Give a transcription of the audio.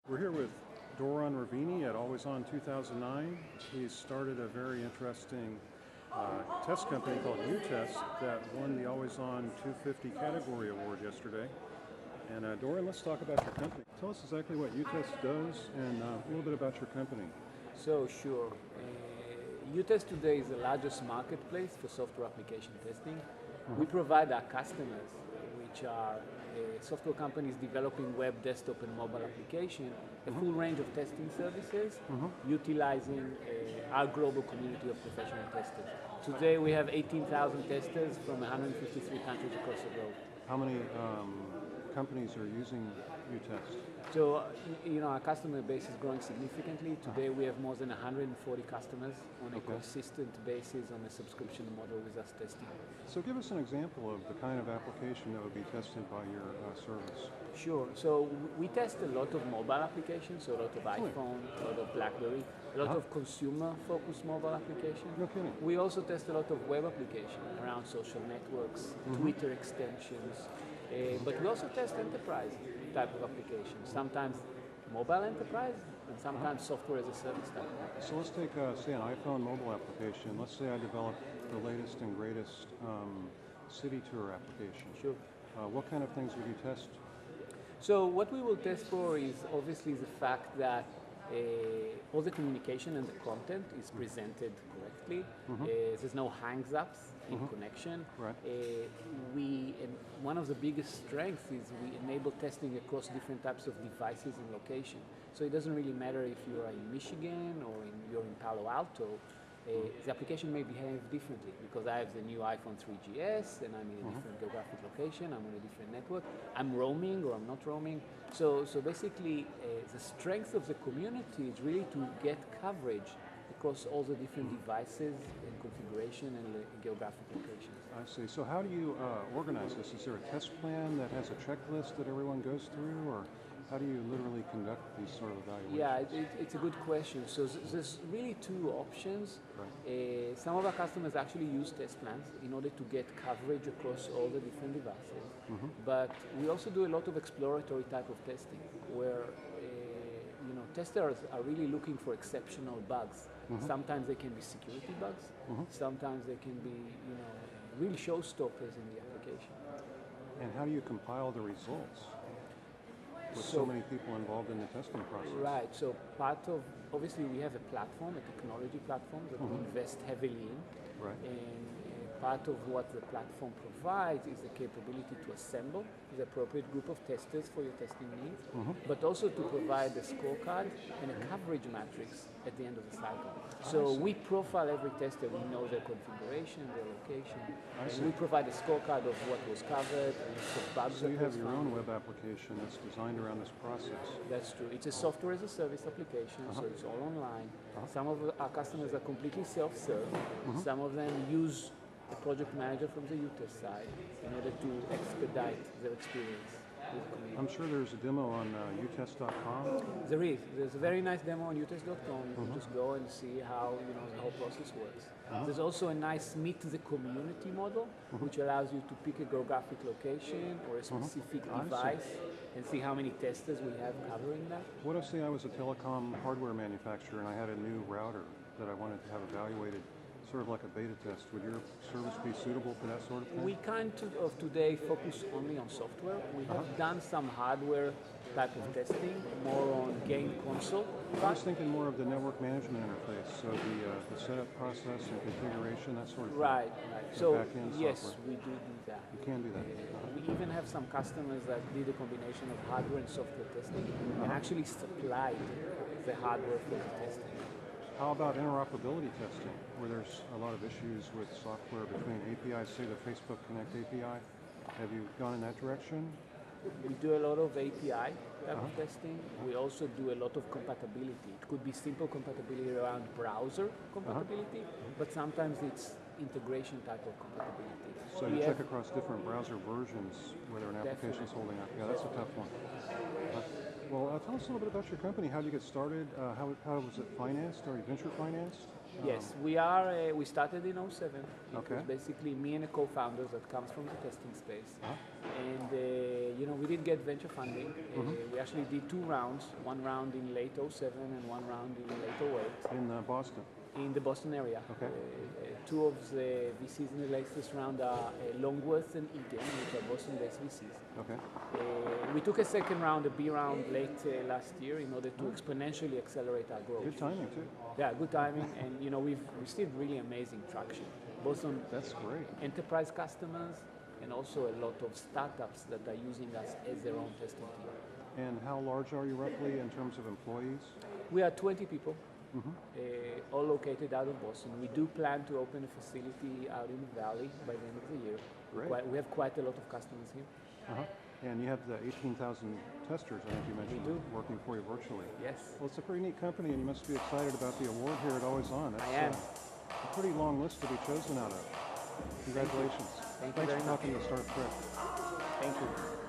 We're here with Deron Reuveni at AlwaysOn 2009. He's started a very interesting test company called uTest that won the AlwaysOn 250 category award yesterday. And Deron, let's talk about your company. Tell us exactly what uTest does and a little bit about your company. So sure. uTest today is the largest marketplace for software application testing. We provide our customers, which are software companies developing web, desktop, and mobile application, a full range of testing services, utilizing our global community of professional testers. Today we have 18,000 testers from 153 countries across the globe. How many companies are using uTest? So, our customer base is growing significantly. Today we have more than 140 customers on a consistent basis on a subscription model with us testing. So give us an example of the kind of application that would be tested by your service. Sure. So we test a lot of mobile applications, so a lot of iPhone, a lot of BlackBerry, a lot of consumer-focused mobile applications. No kidding. We also test a lot of web applications around social networks, Twitter extensions, but we also test enterprise type of applications. Sometimes mobile enterprise, and sometimes software as a service type. So let's take, say, an iPhone mobile application. Let's say I develop the latest and greatest city tour application. Sure. What kind of things would you test? So what we will test for is obviously the fact that all the communication and the content is presented correctly. There's no hangs-ups in connection. Right. One of the biggest strengths is we enable testing across different types of devices and location. So it doesn't really matter if you're in Michigan or you're in Palo Alto. The application may behave differently because I have the new iPhone 3GS and I'm in a different geographic location, I'm on a different network, I'm roaming or I'm not roaming. So basically the strength of the community is really to get coverage across all the different devices and configuration and geographic locations. I see. So how do you organize this? Is there a test plan that has a checklist that everyone goes through, or how do you literally conduct these sort of evaluations? Yeah, it's a good question. So there's really two options. Right. Some of our customers actually use test plans in order to get coverage across all the different devices. But we also do a lot of exploratory type of testing where testers are really looking for exceptional bugs. Sometimes they can be security bugs. Sometimes they can be really showstoppers in the application. And how do you compile the results? With so many people involved in the testing process. Right, so obviously we have a platform, a technology platform that we invest heavily in. Right. And part of what the platform provides is the capability to assemble the appropriate group of testers for your testing needs, but also to provide a scorecard and a coverage matrix at the end of the cycle. So we profile every tester, we know their configuration, their location, and we provide a scorecard of what was covered and the bugs. So you have your own web application that's designed around this process. That's true. It's a software as a service application, so it's all online. Some of our customers are completely self-serve. Some of them use a project manager from the uTest side in order to expedite their experience. I'm sure there's a demo on utest.com. There is. There's a very nice demo on utest.com. You can just go and see how the whole process works. There's also a nice meet the community model, which allows you to pick a geographic location or a specific device and see how many testers we have covering that. What if, say, I was a telecom hardware manufacturer and I had a new router that I wanted to have evaluated, sort of like a beta test? Would your service be suitable for that sort of thing? We kind of today focus only on software. We have done some hardware type of testing, more on game console. I was thinking more of the network management interface, so the setup process and configuration, that sort of thing. Right. So yes, software. we do that. You can do that. We even have some customers that did a combination of hardware and software testing and actually supplied the hardware for the testing. How about interoperability testing, where there's a lot of issues with software between APIs, say the Facebook Connect API? Have you gone in that direction? We do a lot of API type of testing. We also do a lot of compatibility. It could be simple compatibility around browser compatibility, but sometimes it's integration type of compatibility. So you check across different browser versions whether an application is holding up. Yeah, that's a tough one. Well, tell us a little bit about your company. How did you get started? How was it financed? Are you venture financed? Yes, we are. We started in '07. It Okay. was basically me and a co-founder that comes from the testing space. And we did get venture funding. We actually did 2 rounds, one round in late '07 and one round in late '08 In Boston. in the Boston area. Okay. 2 of the VCs in the latest round are Longworth and Egan, which are Boston-based VCs. Okay. We took a second round, a B round, late last year in order to exponentially accelerate our growth. Good timing too. Yeah, good timing, and we've received really amazing traction, both on That's great. enterprise customers and also a lot of startups that are using us as their own testing team. And how large are you roughly in terms of employees? We are 20 people, all located out of Boston. We do plan to open a facility out in the Valley by the end of the year. Great. We have quite a lot of customers here. And you have the 18,000 testers, I think you mentioned, do. working for you virtually. Yes, Well, it's a pretty neat company, and you must be excited about the award here at AlwaysOn. I am. A pretty long list to be chosen out of. Congratulations. Thank you Thanks very for much. talking to Start Trek. Thank you.